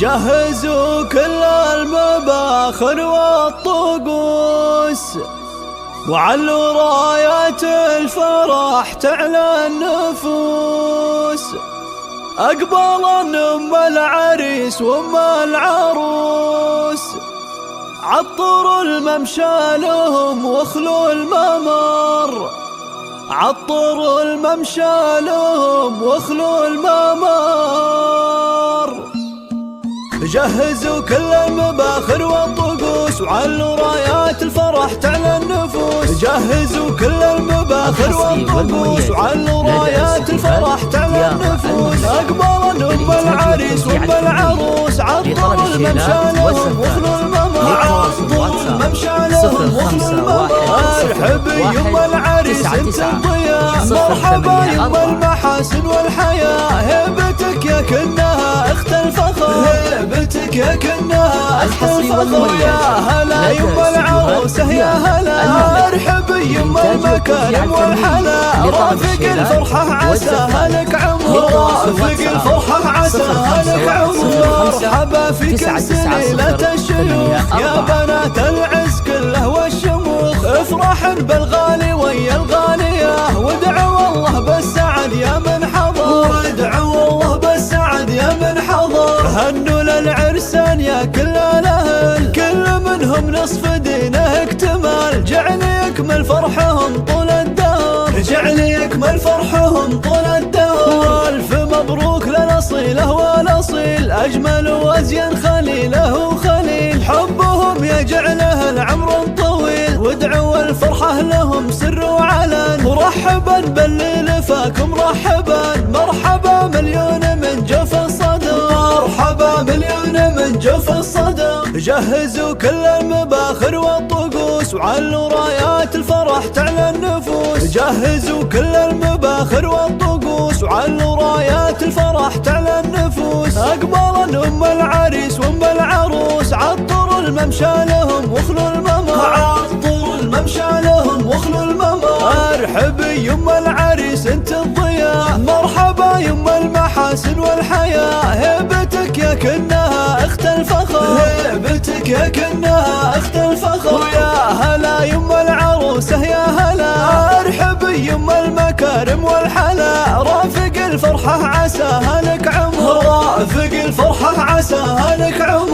جهزوا كل المباخر والطقوس، وعلوا رايات الفرح تعلى النفوس. أقبل أم العريس وأم العروس، عطروا الممشى لهم واخلوا الممر. عطروا الممشى لهم واخلوا الممر. جهزوا كل المباخر والطقوس، وعلوا رايات الفرح تعلى النفوس. جهزوا كل المباخر والطقوس، وعلوا رايات الفرح تعلى النفوس. أقبل أم العريس وأم العروس، عطروا الممشى لهم واخلوا الممر. عطروا الممشى لهم واخلوا الممر. ارحبي يم العريس انت الضياء، مرحبا يم المحاسن والحياة. هيبتك يا كنها اخت الفخر، هيبتك يا كنها اخت الفخر. يا هلا يم العروسه يا هلا، ارحبي يم المكارم والحلا. رافق الفرحة عساها لك عمر، رافق الفرحة عساها لك عمر. مرحبا فيك سليلة الشيوخ، يا بنات العز كله والشموخ. افرحن بالغالي ويا الغالية، وادعوا الله بالسعد يا من حضر، وادعوا الله بالسعد يا من حضر. هنوا للعرسان يا كل الاهل، كل منهم نصف دينه اكتمال. جعل يكمل فرحهم طول الدهر، جعل يكمل فرحهم طول الدهر. والف مبروك للأصيلة والأصيل، أجمل وأزين خليله وخليل. حبهم يجعله العمر طويل، وادعوا الفرحة لهم سر وعلن. مرحبا بالليل فاكم مرحبا، مرحبا مليون من جوف الصدر، مرحبا مليون من جوف الصدر. جهزوا كل المباخر والطقوس، وعلوا رايات الفرح تعلى النفوس. جهزوا كل المباخر والطقوس، وعلوا رايات الفرح تعلى النفوس. أقبل أم العريس وأم العروس، عطروا الممشى لهم واخلوا الممر. عطروا الممشى لهم واخلوا الممر. ارحبي يم العريس انت الضياء، مرحبا يم المحاسن والحياة. هيبتك يا كنها اخت الفخر، هيبتك يا كنها اخت الفخر. يا هلا يم العروسه يا هلا، ارحبي يم المكارم والحلا. رافق الفرحة عساها لك عمر، رافق الفرحة عساها لك عمر.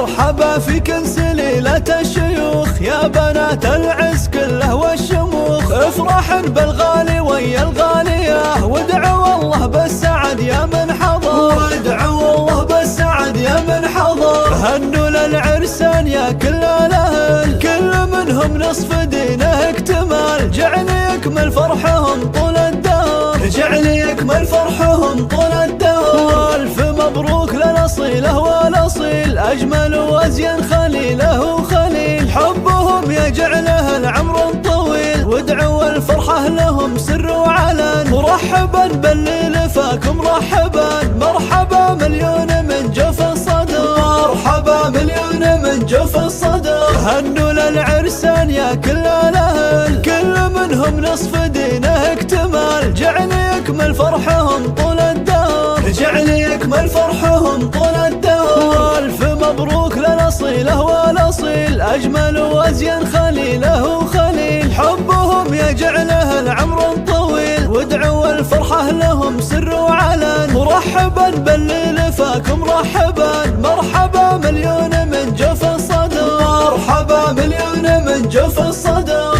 مرحبا فيك سليلة الشيوخ، يا بنات العز كله والشموخ. افرحن بالغالي ويا الغالية، وادعوا الله بالسعد يا من حضر، وادعوا الله بالسعد يا من حضر. هنوا للعرسان يا كل الاهل، كل منهم نصف دينه اكتمال. جعل يكمل فرحهم طول الدهر، جعل يكمل فرحهم طول الدهر. والف مبروك للأصيلة والأصيل، أجمل وأزين خليله وخليل. حبهم يجعله العمر طويل، وادعوا الفرحة لهم سر وعلن. مرحبا بالليل فاكم مرحبا، مرحبا مليون من جوف الصدر، مرحبا مليون من جوف الصدر. هنوا للعرسان يا كل الاهل، كل منهم نصف دينه اكتمال. جعل يكمل فرحهم طول الدهر، جعل يكمل فرحهم طول الدهر. والف مبروك للأصيلة والأصيل، أجمل وأزين خليله وخليل. حبهم يجعله العمر طويل، وادعوا الفرحة لهم سر وعلن. مرحبا بالليل فاكم مرحبا، مرحبا مليون من جوف الصدر، مرحبا مليون من جوف الصدر.